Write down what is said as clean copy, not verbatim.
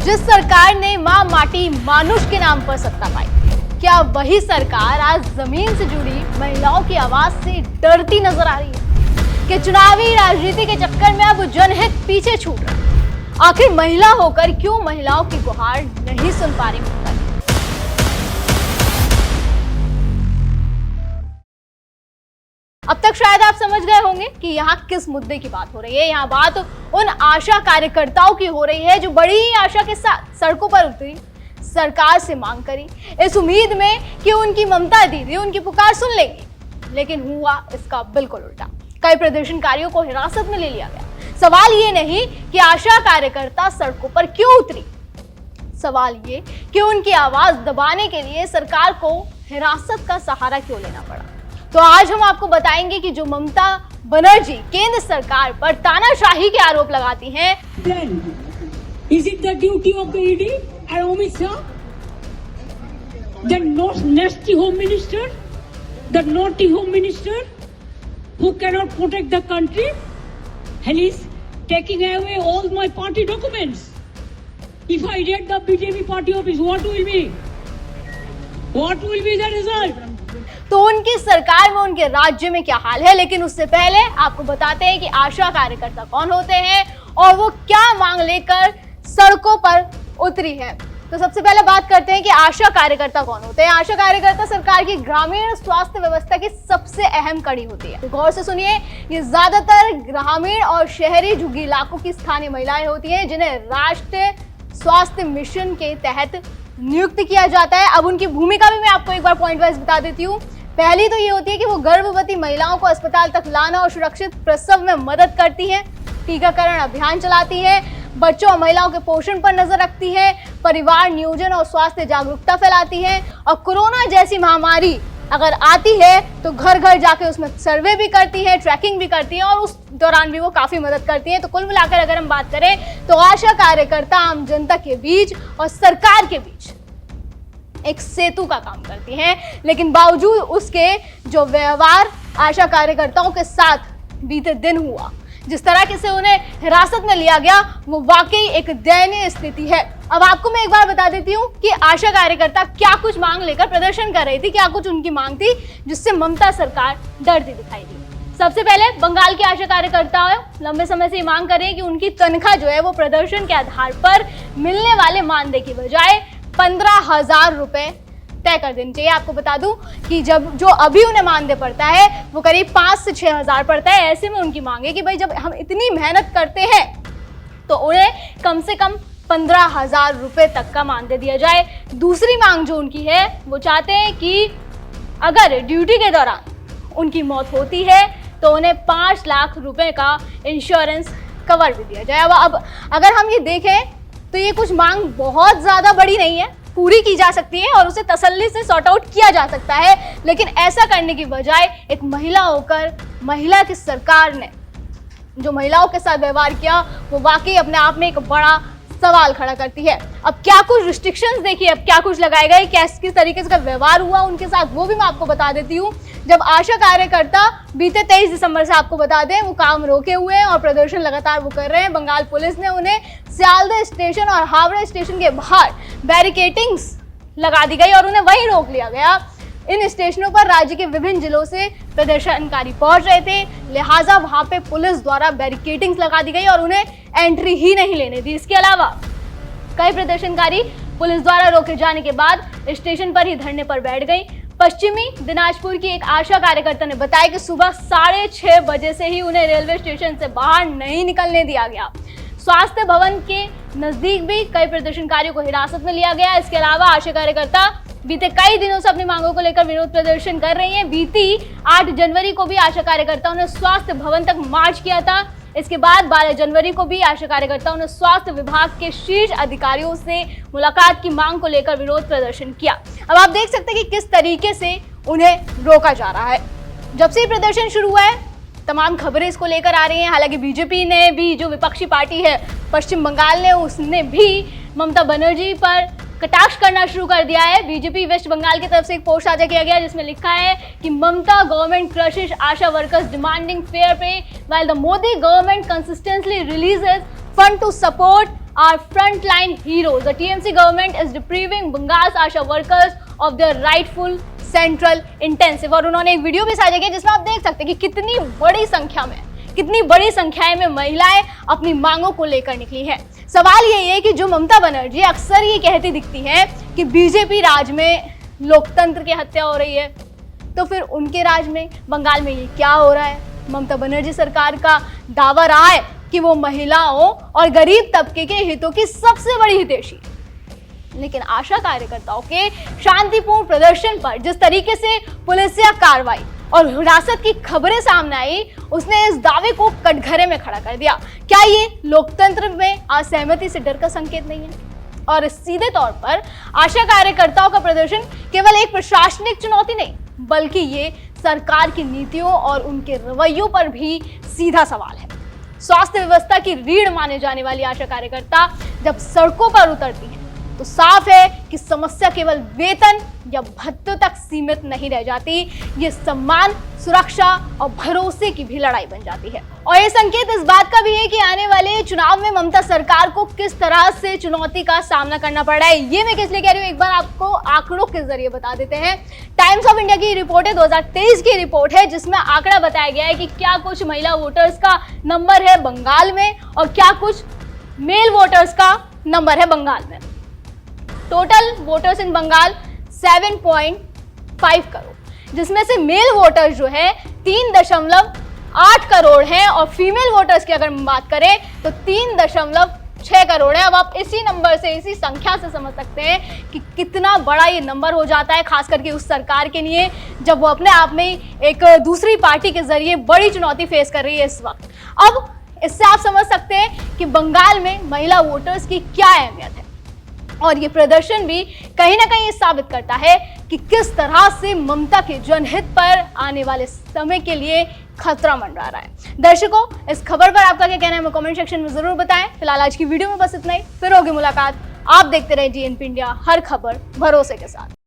जिस सरकार ने मां माटी मानुष के नाम पर सत्ता पाई, क्या वही सरकार आज जमीन से जुड़ी महिलाओं की आवाज से डरती नजर आ रही है कि चुनावी राजनीति के चक्कर में अब जनहित पीछे छूट रहा है? आखिर महिला होकर क्यों महिलाओं की गुहार नहीं सुन पा रही ममता? अब तक शायद आप समझ गए होंगे कि यहाँ किस मुद्दे की बात हो रही है। यहाँ बात उन आशा कार्यकर्ताओं की हो रही है जो बड़ी ही आशा के साथ सड़कों पर उतरी, सरकार से मांग करी, इस उम्मीद में कि उनकी ममता दीदी उनकी पुकार सुन लेगी। लेकिन हुआ इसका बिल्कुल उल्टा। कई प्रदर्शनकारियों को हिरासत में ले लिया गया। सवाल ये नहीं कि आशा कार्यकर्ता सड़कों पर क्यों उतरी, सवाल ये कि उनकी आवाज दबाने के लिए सरकार को हिरासत का सहारा क्यों लेना पड़ा। तो आज हम आपको बताएंगे कि जो ममता बनर्जी केंद्र सरकार पर तानाशाही के आरोप लगाती हैं, Is it the duty of the ED and Amit Shah, the nasty home minister, the naughty home minister who cannot protect the country, and is taking away all my party documents? If I read the BJP party office, what will be? What will be the result? तो उनकी सरकार में उनके राज्य में क्या हाल है। लेकिन उससे पहले आपको बताते हैं कि आशा कार्यकर्ता कौन होते हैं और वो क्या मांग लेकर सड़कों पर उतरी है। तो सबसे पहले बात करते हैं कि आशा कार्यकर्ता कौन होते हैं। आशा कार्यकर्ता सरकार की ग्रामीण स्वास्थ्य व्यवस्था की सबसे अहम कड़ी होती है। तो गौर से सुनिए, ये ज्यादातर ग्रामीण और शहरी झुग्गी इलाकों की स्थानीय महिलाएं होती हैं जिन्हें राष्ट्रीय स्वास्थ्य मिशन के तहत नियुक्त किया जाता है। अब उनकी भूमिका भी मैं आपको एक बार पॉइंट वाइज बता देती हूँ। पहली तो ये होती है कि वो गर्भवती महिलाओं को अस्पताल तक लाना और सुरक्षित प्रसव में मदद करती हैं, टीकाकरण अभियान चलाती है, बच्चों और महिलाओं के पोषण पर नजर रखती है, परिवार नियोजन और स्वास्थ्य जागरूकता फैलाती है, और कोरोना जैसी महामारी अगर आती है तो घर घर जाके उसमें सर्वे भी करती है, ट्रैकिंग भी करती है और उस दौरान भी वो काफी मदद करती है। तो कुल मिलाकर अगर हम बात करें तो आशा कार्यकर्ता आम जनता के बीच और सरकार के बीच एक सेतु का काम करती हैं। लेकिन बावजूद उसके जो व्यवहार आशा कार्यकर्ताओं के साथ बीते दिन हुआ, जिस तरह से उन्हें हिरासत में लिया गया, वो वाकई एक दयनीय स्थिति है। अब आपको मैं एक बार बता देती हूँ कि आशा कार्यकर्ता क्या कुछ मांग लेकर प्रदर्शन कर रही थी, क्या कुछ उनकी मांग थी जिससे ममता सरकार डरती दिखाई दी। सबसे पहले बंगाल की आशा कार्यकर्ता लंबे समय से मांग कर रही है कि उनकी तनख्वाह जो है वो प्रदर्शन के आधार पर मिलने वाले मानदेय की बजाय 15,000 रुपए तय कर देनी चाहिए। आपको बता दूं कि जब जो अभी उन्हें मानदेय पड़ता है वो करीब 5 से 6 हजार पड़ता है। ऐसे में उनकी मांग है कि भाई जब हम इतनी मेहनत करते हैं तो उन्हें कम से कम 15,000 रुपए तक का मानदेय दिया जाए। दूसरी मांग जो उनकी है, वो चाहते हैं कि अगर ड्यूटी के दौरान उनकी मौत होती है तो उन्हें 5 लाख रुपए का इंश्योरेंस कवर भी दिया जाए। अब अगर हम ये देखें तो ये कुछ मांग बहुत ज्यादा बड़ी नहीं है, पूरी की जा सकती है और उसे तसल्ली से सॉर्ट आउट किया जा सकता है। लेकिन ऐसा करने की बजाय एक महिला होकर महिला की सरकार ने जो महिलाओं के साथ व्यवहार किया वो वाकई अपने आप में एक बड़ा सवाल खड़ा करती है। अब क्या कुछ रिस्ट्रिक्शंस देखिए, अब क्या कुछ लगाए गए, किस तरीके से व्यवहार हुआ उनके साथ, वो भी मैं आपको बता देती हूँ। जब आशा कार्यकर्ता बीते 23 दिसंबर से आपको बता दें वो काम रोके हुए हैं और प्रदर्शन लगातार वो कर रहे हैं, बंगाल पुलिस ने उन्हें सियालदह स्टेशन और हावड़ा स्टेशन के बाहर बैरिकेटिंग्स लगा दी गई और उन्हें वहीं रोक लिया गया। इन स्टेशनों पर राज्य के विभिन्न जिलों से प्रदर्शनकारी पहुंच रहे थे, लिहाजा वहां पे पुलिस द्वारा बैरिकेटिंग्स लगा दी गई और उन्हें एंट्री ही नहीं लेने दी। इसके अलावा कई प्रदर्शनकारी पुलिस द्वारा रोके जाने के बाद स्टेशन पर ही धरने पर बैठ गई। पश्चिमी दिनाजपुर की एक आशा कार्यकर्ता ने बताया कि सुबह 6:30 बजे से ही उन्हें रेलवे स्टेशन से बाहर नहीं निकलने दिया गया। स्वास्थ्य भवन के नजदीक भी कई प्रदर्शनकारियों को हिरासत में लिया गया। इसके अलावा आशा कार्यकर्ता बीते कई दिनों से अपनी मांगों को लेकर विरोध प्रदर्शन कर रही हैं। बीती 8 जनवरी को भी आशा कार्यकर्ताओं ने स्वास्थ्य भवन तक मार्च किया था। इसके बाद 12 जनवरी को भी आशा कार्यकर्ताओं ने स्वास्थ्य विभाग के शीर्ष अधिकारियों से मुलाकात की मांग को लेकर विरोध प्रदर्शन किया। अब आप देख सकते हैं कि किस तरीके से उन्हें रोका जा रहा है। जब से प्रदर्शन शुरू हुआ है तमाम खबरें इसको लेकर आ रही हैं। हालांकि बीजेपी ने भी, जो विपक्षी पार्टी है पश्चिम बंगाल ने, उसने भी ममता बनर्जी पर कटाक्ष करना शुरू कर दिया है। बीजेपी वेस्ट बंगाल की तरफ से एक पोस्ट साझा किया गया जिसमें लिखा है कि Mamata government crushes ASHA workers demanding fair pay while the Modi government consistently releases fund to support are frontline heroes. The TMC government is depriving Bengal's ASHA workers of their rightful central intensive. और उन्होंने एक video भी साझा किया जिसमें आप देख सकते हैं कि कितनी बड़ी संख्या में महिलाएं अपनी मांगों को लेकर निकली हैं। सवाल यही है कि जो ममता बनर्जी अक्सर ये कहती दिखती हैं कि बीजेपी राज में लोकतंत्र की हत्या हो रही है, तो फिर उनके राज में बंगाल में ये क्या हो रहा है? ममता बनर्जी सरकार का दावा रहा है कि वो महिलाओं और गरीब तबके के हितों की सबसे बड़ी हितैषी, लेकिन आशा कार्यकर्ताओं के शांतिपूर्ण प्रदर्शन पर जिस तरीके से पुलिसिया कार्रवाई और हिरासत की खबरें सामने आई, उसने इस दावे को कटघरे में खड़ा कर दिया। क्या ये लोकतंत्र में असहमति से डर का संकेत नहीं है? और सीधे तौर पर आशा कार्यकर्ताओं का प्रदर्शन केवल एक प्रशासनिक चुनौती नहीं, बल्कि ये सरकार की नीतियों और उनके रवैयों पर भी सीधा सवाल है। स्वास्थ्य व्यवस्था की रीढ़ माने जाने वाली आशा कार्यकर्ता जब सड़कों पर उतरती हैं, तो साफ है कि समस्या केवल वेतन या भत्ते तक सीमित नहीं रह जाती, ये सम्मान, सुरक्षा और भरोसे की भी लड़ाई बन जाती है। और ये संकेत इस बात का भी है कि आने वाले चुनाव में ममता सरकार को किस तरह से चुनौती का सामना करना पड़ रहा है। ये मैं किस लिए कह रही हूँ, एक बार आपको आंकड़ों के जरिए बता देते हैं। टाइम्स ऑफ इंडिया की रिपोर्ट है, 2023 की रिपोर्ट है, जिसमें आंकड़ा बताया गया है कि क्या कुछ महिला वोटर्स का नंबर है बंगाल में और क्या कुछ मेल वोटर्स का नंबर है बंगाल में। Total voters in Bengal 7.5 crore, जिसमें से मेल वोटर्स जो है 3.8 करोड़ हैं और फीमेल वोटर्स की अगर हम बात करें तो 3.6 करोड़ है। अब आप इसी नंबर से, इसी संख्या से समझ सकते हैं कि कितना बड़ा ये नंबर हो जाता है, खास करके उस सरकार के लिए जब वो अपने आप में एक दूसरी पार्टी के जरिए बड़ी चुनौती फेस कर रही है इस वक्त। अब इससे आप समझ सकते हैं कि बंगाल में महिला वोटर्स की क्या अहमियत है। और ये प्रदर्शन भी कहीं ना कहीं साबित करता है कि किस तरह से ममता के जनहित पर आने वाले समय के लिए खतरा मंडरा रहा है। दर्शकों, इस खबर पर आपका क्या कहना है, हमें कमेंट सेक्शन में जरूर बताएं। फिलहाल आज की वीडियो में बस इतना ही, फिर होगी मुलाकात। आप देखते रहे DNP इंडिया, हर खबर भरोसे के साथ।